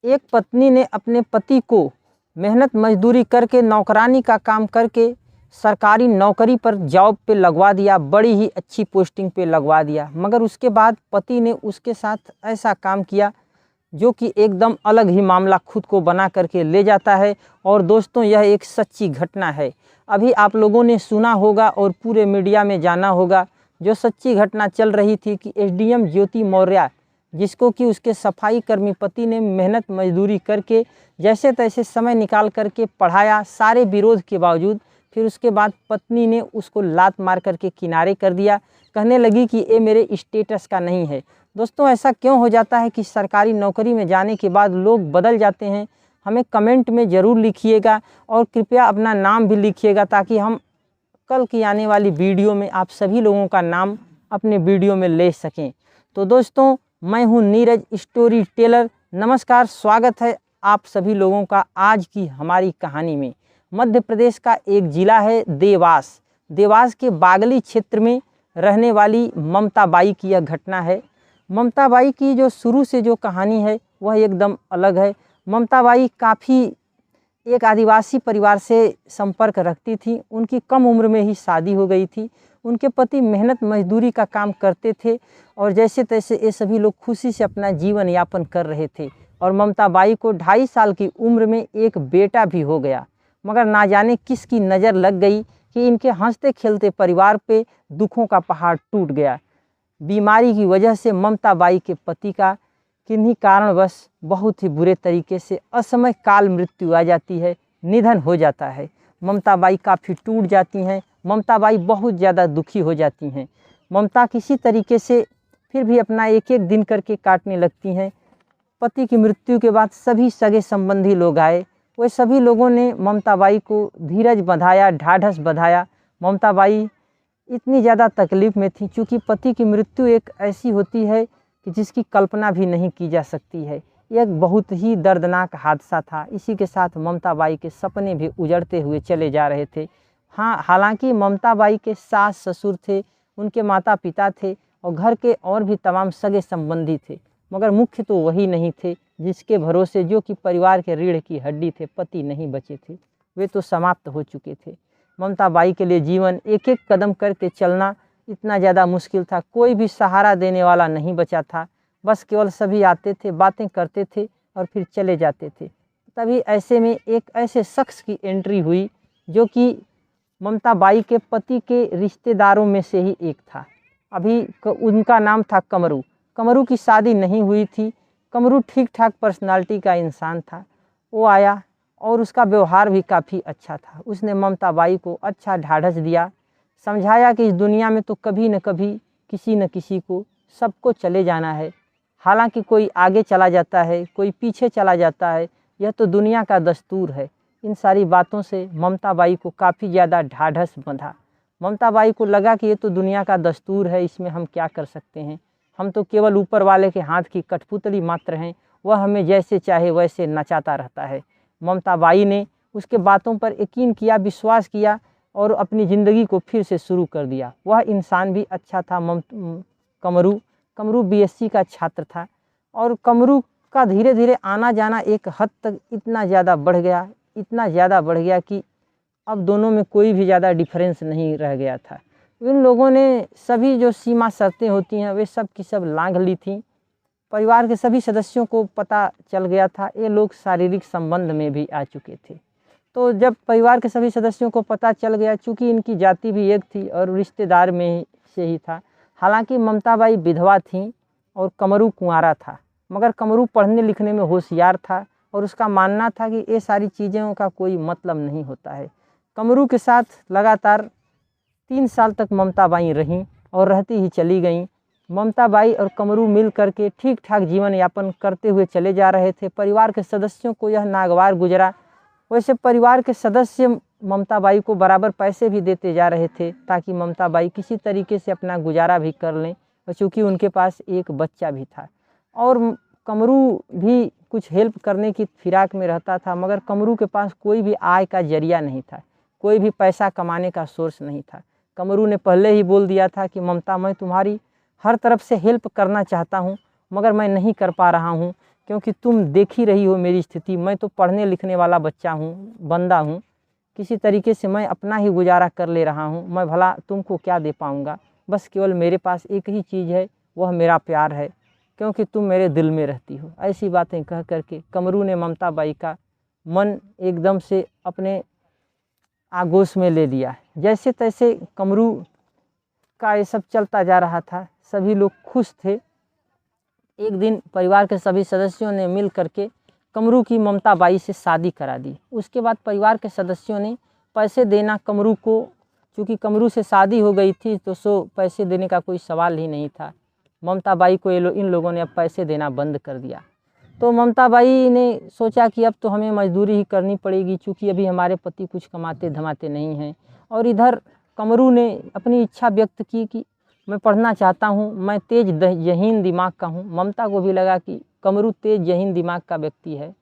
एक पत्नी ने अपने पति को मेहनत मजदूरी करके नौकरानी का काम करके सरकारी नौकरी पर जॉब पे लगवा दिया, बड़ी ही अच्छी पोस्टिंग पे लगवा दिया। मगर उसके बाद पति ने उसके साथ ऐसा काम किया जो कि एकदम अलग ही मामला खुद को बना करके ले जाता है। और दोस्तों, यह एक सच्ची घटना है। अभी आप लोगों ने सुना होगा और पूरे मीडिया में जाना होगा, जो सच्ची घटना चल रही थी कि एसडीएम ज्योति मौर्य, जिसको कि उसके सफाई कर्मी पति ने मेहनत मजदूरी करके जैसे तैसे समय निकाल करके पढ़ाया, सारे विरोध के बावजूद। फिर उसके बाद पत्नी ने उसको लात मार करके किनारे कर दिया, कहने लगी कि ये मेरे स्टेटस का नहीं है। दोस्तों, ऐसा क्यों हो जाता है कि सरकारी नौकरी में जाने के बाद लोग बदल जाते हैं? हमें कमेंट में ज़रूर लिखिएगा और कृपया अपना नाम भी लिखिएगा, ताकि हम कल की आने वाली वीडियो में आप सभी लोगों का नाम अपने वीडियो में ले सकें। तो दोस्तों, मैं हूं नीरज स्टोरी टेलर। नमस्कार, स्वागत है आप सभी लोगों का आज की हमारी कहानी में। मध्य प्रदेश का एक ज़िला है देवास। देवास के बागली क्षेत्र में रहने वाली ममता बाई की यह घटना है। ममता बाई की जो शुरू से जो कहानी है वह एकदम अलग है। ममता बाई काफ़ी एक आदिवासी परिवार से संपर्क रखती थी। उनकी कम उम्र में ही शादी हो गई थी। उनके पति मेहनत मजदूरी का काम करते थे और जैसे तैसे ये सभी लोग खुशी से अपना जीवन यापन कर रहे थे। और ममता बाई को 2.5 साल की उम्र में एक बेटा भी हो गया। मगर ना जाने किसकी नज़र लग गई कि इनके हंसते खेलते परिवार पे दुखों का पहाड़ टूट गया। बीमारी की वजह से ममता बाई के पति का किन्हीं कारणवश बहुत ही बुरे तरीके से असमय काल मृत्यु आ जाती है, निधन हो जाता है। ममता बाई काफ़ी टूट जाती हैं। ममता बाई बहुत ज़्यादा दुखी हो जाती हैं। ममता किसी तरीके से फिर भी अपना एक एक दिन करके काटने लगती हैं। पति की मृत्यु के बाद सभी सगे संबंधी लोग आए। वे सभी लोगों ने ममता बाई को धीरज बंधाया, ढाढ़स बंधाया। ममता बाई इतनी ज़्यादा तकलीफ़ में थी, चूँकि पति की मृत्यु एक ऐसी होती है कि जिसकी कल्पना भी नहीं की जा सकती है। यह एक बहुत ही दर्दनाक हादसा था। इसी के साथ ममता बाई के सपने भी उजड़ते हुए चले जा रहे थे। हाँ, हालांकि ममता बाई के सास ससुर थे, उनके माता पिता थे और घर के और भी तमाम सगे संबंधी थे, मगर मुख्य तो वही नहीं थे जिसके भरोसे, जो कि परिवार के रीढ़ की हड्डी थे, पति नहीं बचे थे। वे तो समाप्त हो चुके थे। ममता बाई के लिए जीवन एक एक कदम करके चलना इतना ज़्यादा मुश्किल था। कोई भी सहारा देने वाला नहीं बचा था। बस केवल सभी आते थे, बातें करते थे और फिर चले जाते थे। तभी ऐसे में एक ऐसे शख्स की एंट्री हुई जो कि ममता बाई के पति के रिश्तेदारों में से ही एक था। उनका नाम था कमरू। कमरू की शादी नहीं हुई थी। कमरू ठीक ठाक पर्सनालिटी का इंसान था। वो आया और उसका व्यवहार भी काफ़ी अच्छा था। उसने ममता बाई को अच्छा ढाढ़स दिया, समझाया कि इस दुनिया में तो कभी न कभी किसी न किसी को सबको चले जाना है। हालांकि कोई आगे चला जाता है, कोई पीछे चला जाता है, यह तो दुनिया का दस्तूर है। इन सारी बातों से ममता बाई को काफ़ी ज़्यादा ढाढ़स बंधा। ममता बाई को लगा कि ये तो दुनिया का दस्तूर है, इसमें हम क्या कर सकते हैं। हम तो केवल ऊपर वाले के हाथ की कठपुतली मात्र हैं, वह हमें जैसे चाहे वैसे नचाता रहता है। ममता बाई ने उसके बातों पर यकीन किया, विश्वास किया और अपनी ज़िंदगी को फिर से शुरू कर दिया। वह इंसान भी अच्छा था। कमरू बीएससी का छात्र था और कमरू का धीरे धीरे आना जाना एक हद तक इतना ज़्यादा बढ़ गया कि अब दोनों में कोई भी ज़्यादा डिफरेंस नहीं रह गया था। इन लोगों ने सभी जो सीमा शर्तें होती हैं वे सब की सब लांघ ली थी। परिवार के सभी सदस्यों को पता चल गया था। ये लोग शारीरिक संबंध में भी आ चुके थे। तो जब परिवार के सभी सदस्यों को पता चल गया, चूँकि इनकी जाति भी एक थी और रिश्तेदार में से ही था। हालांकि ममता बाई विधवा थीं और कमरू कुंवारा था, मगर कमरू पढ़ने लिखने में होशियार था और उसका मानना था कि ये सारी चीज़ों का कोई मतलब नहीं होता है। कमरू के साथ लगातार 3 साल तक ममता बाई रहीं और रहती ही चली गईं। ममता बाई और कमरू मिल करके ठीक ठाक जीवन यापन करते हुए चले जा रहे थे। परिवार के सदस्यों को यह नागवार गुजरा। वैसे परिवार के सदस्य ममता बाई को बराबर पैसे भी देते जा रहे थे, ताकि ममता बाई किसी तरीके से अपना गुजारा भी कर लें। और चूँकि उनके पास एक बच्चा भी था और कमरू भी कुछ हेल्प करने की फिराक में रहता था, मगर कमरू के पास कोई भी आय का जरिया नहीं था, कोई भी पैसा कमाने का सोर्स नहीं था। कमरू ने पहले ही बोल दिया था कि ममता, मैं तुम्हारी हर तरफ से हेल्प करना चाहता हूँ, मगर मैं नहीं कर पा रहा हूँ, क्योंकि तुम देख ही रही हो मेरी स्थिति। मैं तो पढ़ने लिखने वाला बच्चा हूँ, बंदा हूँ, किसी तरीके से मैं अपना ही गुजारा कर ले रहा हूँ। मैं भला तुमको क्या दे पाऊँगा। बस केवल मेरे पास एक ही चीज़ है, वह मेरा प्यार है, क्योंकि तुम मेरे दिल में रहती हो। ऐसी बातें कह करके कमरू ने ममता बाई का मन एकदम से अपने आगोश में ले लिया। जैसे तैसे कमरू का ये सब चलता जा रहा था, सभी लोग खुश थे। एक दिन परिवार के सभी सदस्यों ने मिल करके कमरू की ममता बाई से शादी करा दी। उसके बाद परिवार के सदस्यों ने पैसे देना कमरू को, चूँकि कमरू से शादी हो गई थी तो पैसे देने का कोई सवाल ही नहीं था। ममता बाई को इन लोगों ने अब पैसे देना बंद कर दिया। तो ममता बाई ने सोचा कि अब तो हमें मजदूरी ही करनी पड़ेगी, चूँकि अभी हमारे पति कुछ कमाते धमाते नहीं हैं। और इधर कमरू ने अपनी इच्छा व्यक्त की कि मैं पढ़ना चाहता हूँ, मैं तेज ज़हीन दिमाग का हूँ। ममता को भी लगा कि कमरू तेज ज़हीन दिमाग का व्यक्ति है,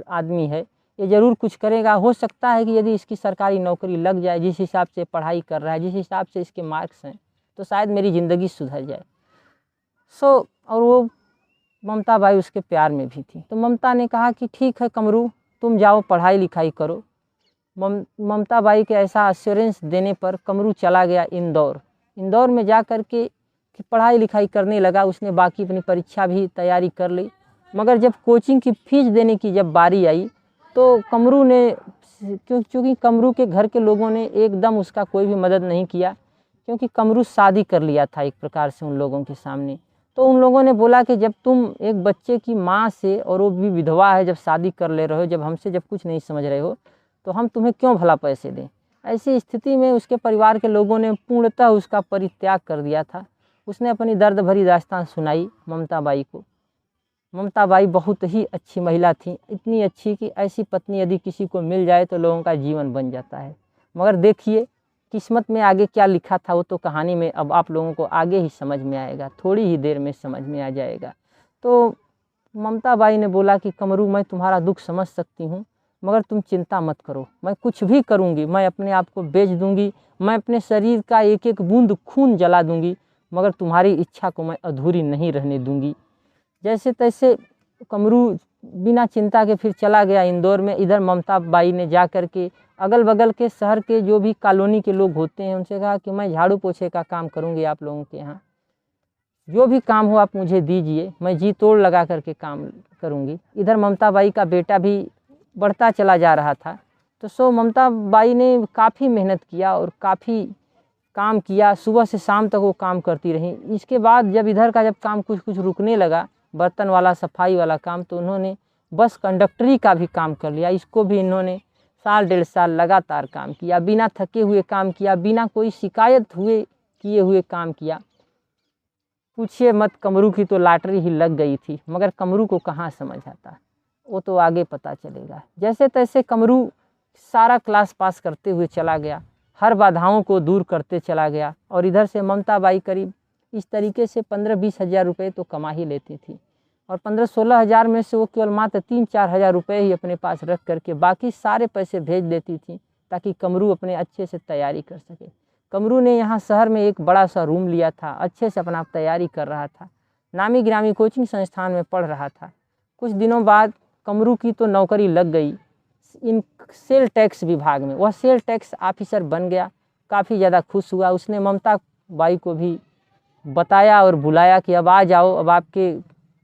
आदमी है, ये ज़रूर कुछ करेगा। हो सकता है कि यदि इसकी सरकारी नौकरी लग जाए, जिस हिसाब से पढ़ाई कर रहा है, जिस हिसाब से इसके मार्क्स हैं, तो शायद मेरी ज़िंदगी सुधर जाए। और वो ममता बाई उसके प्यार में भी थी। तो ममता ने कहा कि ठीक है कमरू, तुम जाओ पढ़ाई लिखाई करो। ममता बाई के ऐसा एश्योरेंस देने पर कमरू चला गया इंदौर में जा कर के पढ़ाई लिखाई करने लगा। उसने बाकी अपनी परीक्षा भी तैयारी कर ली, मगर जब कोचिंग की फीस देने की जब बारी आई तो कमरू ने, क्योंकि कमरू के घर के लोगों ने एकदम उसका कोई भी मदद नहीं किया, क्योंकि कमरू शादी कर लिया था एक प्रकार से उन लोगों के सामने। तो उन लोगों ने बोला कि जब तुम एक बच्चे की माँ से, और वो भी विधवा है, जब शादी कर ले रहे हो, जब हमसे जब कुछ नहीं समझ रहे हो, तो हम तुम्हें क्यों भला पैसे दें। ऐसी स्थिति में उसके परिवार के लोगों ने पूर्णतः उसका परित्याग कर दिया था। उसने अपनी दर्द भरी दास्तान सुनाई ममता बाई को। ममता बाई बहुत ही अच्छी महिला थी, इतनी अच्छी कि ऐसी पत्नी यदि किसी को मिल जाए तो लोगों का जीवन बन जाता है। मगर देखिए किस्मत में आगे क्या लिखा था, वो तो कहानी में अब आप लोगों को आगे ही समझ में आएगा, थोड़ी ही देर में समझ में आ जाएगा। तो ममता बाई ने बोला कि कमरू, मैं तुम्हारा दुख समझ सकती हूँ, मगर तुम चिंता मत करो, मैं कुछ भी करूँगी, मैं अपने आप को बेच दूँगी, मैं अपने शरीर का एक एक बूंद खून जला दूँगी, मगर तुम्हारी इच्छा को मैं अधूरी नहीं रहने दूँगी। जैसे तैसे कमरू बिना चिंता के फिर चला गया इंदौर में। इधर ममता बाई ने जा कर के अगल बगल के शहर के जो भी कॉलोनी के लोग होते हैं उनसे कहा कि मैं झाड़ू पोछे का काम करूँगी, आप लोगों के यहाँ जो भी काम हो आप मुझे दीजिए, मैं जी तोड़ लगा करके काम करूँगी। इधर ममता बाई का बेटा भी बढ़ता चला जा रहा था। तो ममता बाई ने काफ़ी मेहनत किया और काफ़ी काम किया, सुबह से शाम तक वो काम करती रहीं। इसके बाद जब इधर का जब काम कुछ कुछ रुकने लगा, बर्तन वाला सफाई वाला काम, तो उन्होंने बस कंडक्टरी का भी काम कर लिया। इसको भी इन्होंने साल डेढ़ साल लगातार काम किया, बिना थके हुए काम किया, बिना कोई शिकायत किए हुए काम किया। पूछिए मत, कमरू की तो लॉटरी ही लग गई थी, मगर कमरू को कहाँ समझ आता, वो तो आगे पता चलेगा। जैसे तैसे कमरू सारा क्लास पास करते हुए चला गया, हर बाधाओं को दूर करते चला गया। और इधर से ममता बाई करीब इस तरीके से 15-20 हज़ार रुपये तो कमा ही लेती थी, और 15-16 हज़ार में से वो केवल मात्र 3-4 हज़ार रुपये ही अपने पास रख करके बाकी सारे पैसे भेज देती थी, ताकि कमरू अपने अच्छे से तैयारी कर सके। कमरू ने यहाँ शहर में एक बड़ा सा रूम लिया था, अच्छे से अपना तैयारी कर रहा था, नामी गिरामी कोचिंग संस्थान में पढ़ रहा था। कुछ दिनों बाद कमरू की तो नौकरी लग गई इन सेल टैक्स विभाग में, वह सेल टैक्स ऑफिसर बन गया। काफ़ी ज़्यादा खुश हुआ। उसने ममता बाई को भी बताया और बुलाया कि अब आ जाओ, अब आपके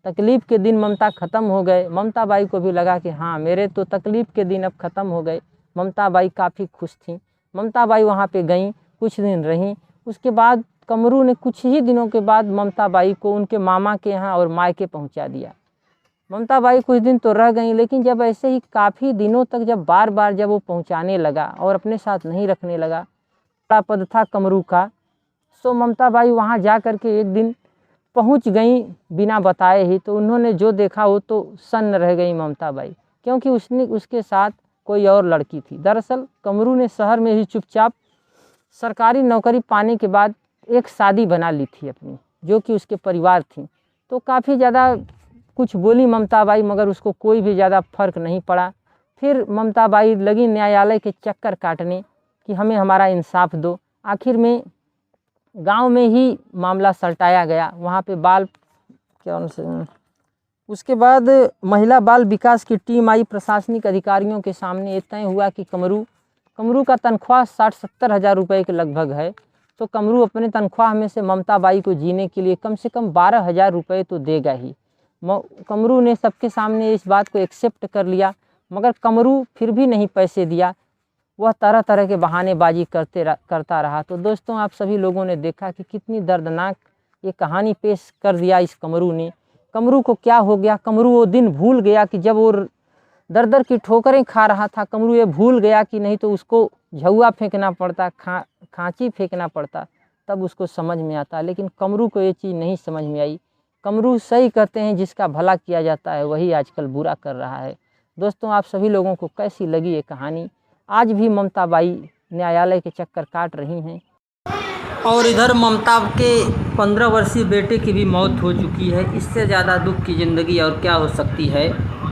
तकलीफ़ के दिन ममता ख़त्म हो गए। ममता बाई को भी लगा कि हाँ, मेरे तो तकलीफ़ के दिन अब ख़त्म हो गए। ममता बाई काफ़ी खुश थीं। ममता बाई वहाँ पे गईं, कुछ दिन रहीं। उसके बाद कमरू ने कुछ ही दिनों के बाद ममता बाई को उनके मामा के यहाँ और मायके पहुँचा दिया। ममता बाई कुछ दिन तो रह गईं, लेकिन जब ऐसे ही काफ़ी दिनों तक जब बार बार जब वो पहुँचाने लगा और अपने साथ नहीं रखने लगा, बड़ा पद था कमरू का, सो ममता बाई वहाँ जा कर के एक दिन पहुँच गईं बिना बताए ही। तो उन्होंने जो देखा वो तो सन्न रह गई ममता बाई, क्योंकि उसके साथ कोई और लड़की थी। दरअसल कमरू ने शहर में ही चुपचाप सरकारी नौकरी पाने के बाद एक शादी बना ली थी अपनी, जो कि उसके परिवार थी। तो काफ़ी ज़्यादा कुछ बोली ममता बाई, मगर उसको कोई भी ज़्यादा फर्क नहीं पड़ा। फिर ममता बाई लगी न्यायालय के चक्कर काटने कि हमें हमारा इंसाफ दो। आखिर में गांव में ही मामला सलटाया गया। वहाँ पे उसके बाद महिला बाल विकास की टीम आई, प्रशासनिक अधिकारियों के सामने ये तय हुआ कि कमरू का तनख्वाह 60-70 हज़ार रुपये के लगभग है, तो कमरू अपने तनख्वाह में से ममता बाई को जीने के लिए कम से कम 12 हज़ार रुपये तो देगा ही। कमरू ने सबके सामने इस बात को एक्सेप्ट कर लिया, मगर कमरू फिर भी नहीं पैसे दिया, वह तरह तरह के बहानेबाजी करता रहा। तो दोस्तों, आप सभी लोगों ने देखा कि कितनी दर्दनाक ये कहानी पेश कर दिया इस कमरू ने। कमरू को क्या हो गया, कमरू वो दिन भूल गया कि जब वो दर दर की ठोकरें खा रहा था, कमरू ये भूल गया कि नहीं तो उसको झउआ फेंकना पड़ता, खांची फेंकना पड़ता, तब उसको समझ में आता। लेकिन कमरू को ये चीज़ नहीं समझ में आई। कमरू सही कहते हैं, जिसका भला किया जाता है वही आजकल बुरा कर रहा है। दोस्तों, आप सभी लोगों को कैसी लगी ये कहानी? आज भी ममता बाई न्यायालय के चक्कर काट रही हैं, और इधर ममता के 15 वर्षीय बेटे की भी मौत हो चुकी है। इससे ज़्यादा दुख की ज़िंदगी और क्या हो सकती है।